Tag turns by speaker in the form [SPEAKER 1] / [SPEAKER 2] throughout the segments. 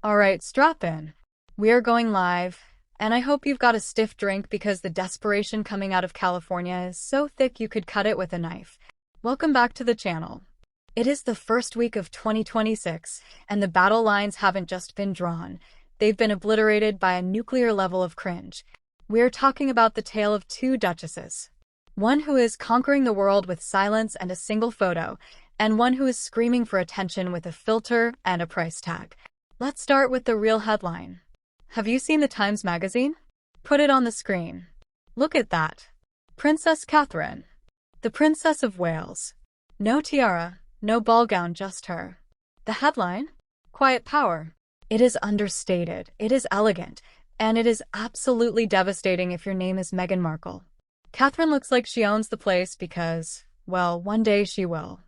[SPEAKER 1] Alright, strap in. We are going live, and I hope you've got a stiff drink because the desperation coming out of California is so thick you could cut it with a knife. Welcome back to the channel. It is the first week of 2026, and the battle lines haven't just been drawn. They've been obliterated by a nuclear level of cringe. We're talking about the tale of two duchesses. One who is conquering the world with silence and a single photo, and one who is screaming for attention with a filter and a price tag. Let's start with the real headline. Have you seen the Times magazine? Put it on the screen. Look at that. Princess Catherine, the Princess of Wales. No tiara, no ball gown, just her. The headline? Quiet power. It is understated, it is elegant, and it is absolutely devastating if your name is Meghan Markle. Catherine looks like she owns the place because, well, one day she will.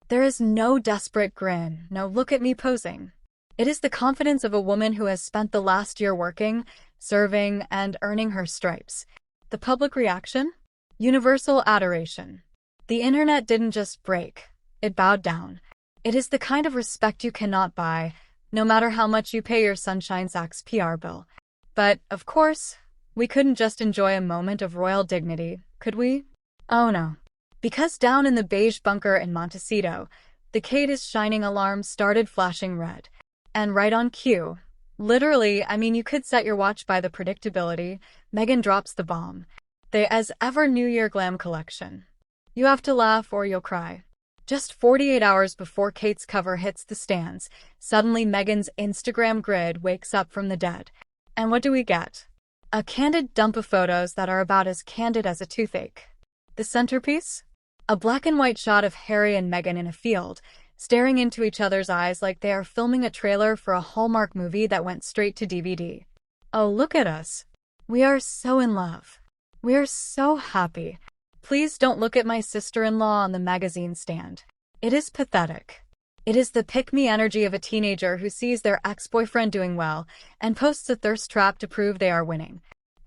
[SPEAKER 1] There is no desperate grin, no look at me posing. It is the confidence of a woman who has spent the last year working, serving, and earning her stripes. The public reaction? Universal adoration. The internet didn't just break, it bowed down. It is the kind of respect you cannot buy, no matter how much you pay your Sunshine Sachs PR bill. But, of course, we couldn't just enjoy a moment of royal dignity, could we? Oh no. Because down in the beige bunker in Montecito, the Kate shining alarm started flashing red. And right on cue. Literally, I mean, you could set your watch by the predictability. Meghan drops the bomb. The as-ever New Year Glam collection. You have to laugh or you'll cry. Just 48 hours before Kate's cover hits the stands, suddenly Meghan's Instagram grid wakes up from the dead. And what do we get? A candid dump of photos that are about as candid as a toothache. The centerpiece? A black and white shot of Harry and Meghan in a field, staring into each other's eyes like they are filming a trailer for a Hallmark movie that went straight to DVD. Oh, look at us. We are so in love. We are so happy. Please don't look at my sister-in-law on the magazine stand. It is pathetic. It is the pick-me energy of a teenager who sees their ex-boyfriend doing well and posts a thirst trap to prove they are winning.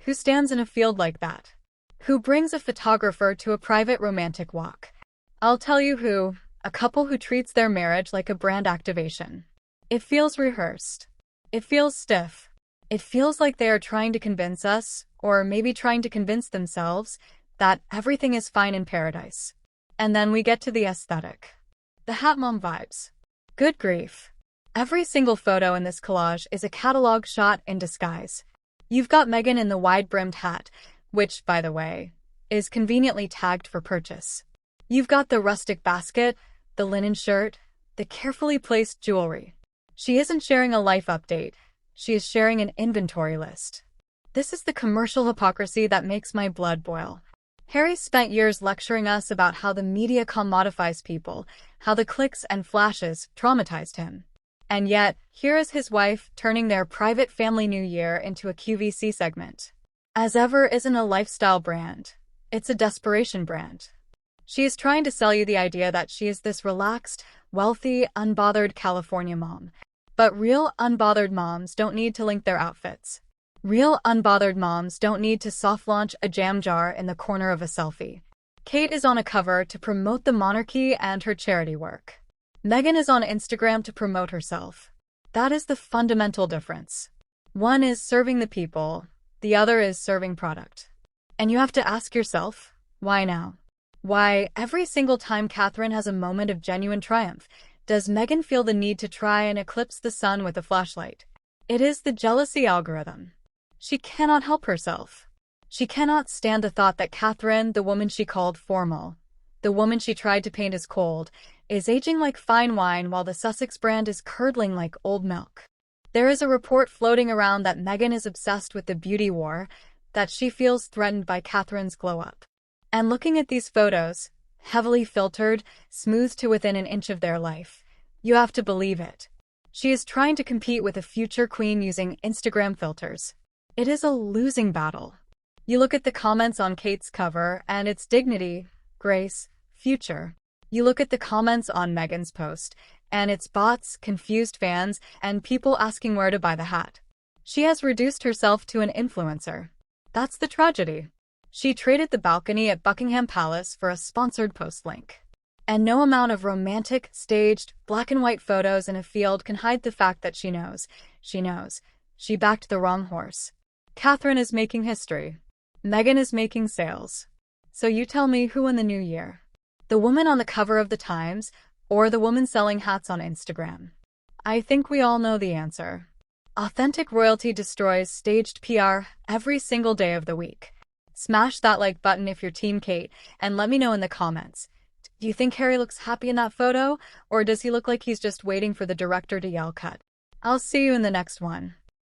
[SPEAKER 1] Who stands in a field like that? Who brings a photographer to a private romantic walk? I'll tell you who. A couple who treats their marriage like a brand activation. It feels rehearsed. It feels stiff. It feels like they are trying to convince us, or maybe trying to convince themselves, that everything is fine in paradise. And then we get to the aesthetic. The hat mom vibes. Good grief. Every single photo in this collage is a catalog shot in disguise. You've got Meghan in the wide-brimmed hat, which, by the way, is conveniently tagged for purchase. You've got the rustic basket, the linen shirt, the carefully placed jewelry. She isn't sharing a life update. She is sharing an inventory list. This is the commercial hypocrisy that makes my blood boil. Harry spent years lecturing us about how the media commodifies people, how the clicks and flashes traumatized him. And yet, here is his wife turning their private family New Year into a QVC segment. As ever isn't a lifestyle brand. It's a desperation brand. She is trying to sell you the idea that she is this relaxed, wealthy, unbothered California mom. But real unbothered moms don't need to link their outfits. Real unbothered moms don't need to soft launch a jam jar in the corner of a selfie. Kate is on a cover to promote the monarchy and her charity work. Meghan is on Instagram to promote herself. That is the fundamental difference. One is serving the people, the other is serving product. And you have to ask yourself, why now? Why, every single time Catherine has a moment of genuine triumph, does Meghan feel the need to try and eclipse the sun with a flashlight? It is the jealousy algorithm. She cannot help herself. She cannot stand the thought that Catherine, the woman she called formal, the woman she tried to paint as cold, is aging like fine wine while the Sussex brand is curdling like old milk. There is a report floating around that Meghan is obsessed with the beauty war, that she feels threatened by Catherine's glow-up. And looking at these photos, heavily filtered, smoothed to within an inch of their life, you have to believe it. She is trying to compete with a future queen using Instagram filters. It is a losing battle. You look at the comments on Kate's cover, and it's dignity, grace, future. You look at the comments on Meghan's post, and it's bots, confused fans, and people asking where to buy the hat. She has reduced herself to an influencer. That's the tragedy. She traded the balcony at Buckingham Palace for a sponsored post link. And no amount of romantic, staged, black and white photos in a field can hide the fact that she knows. She knows. She backed the wrong horse. Catherine is making history. Meghan is making sales. So you tell me who won the new year? The woman on the cover of the Times, or the woman selling hats on Instagram? I think we all know the answer. Authentic royalty destroys staged PR every single day of the week. Smash that like button if you're Team Kate, and let me know in the comments. Do you think Harry looks happy in that photo, or does he look like he's just waiting for the director to yell cut? I'll see you in the next one.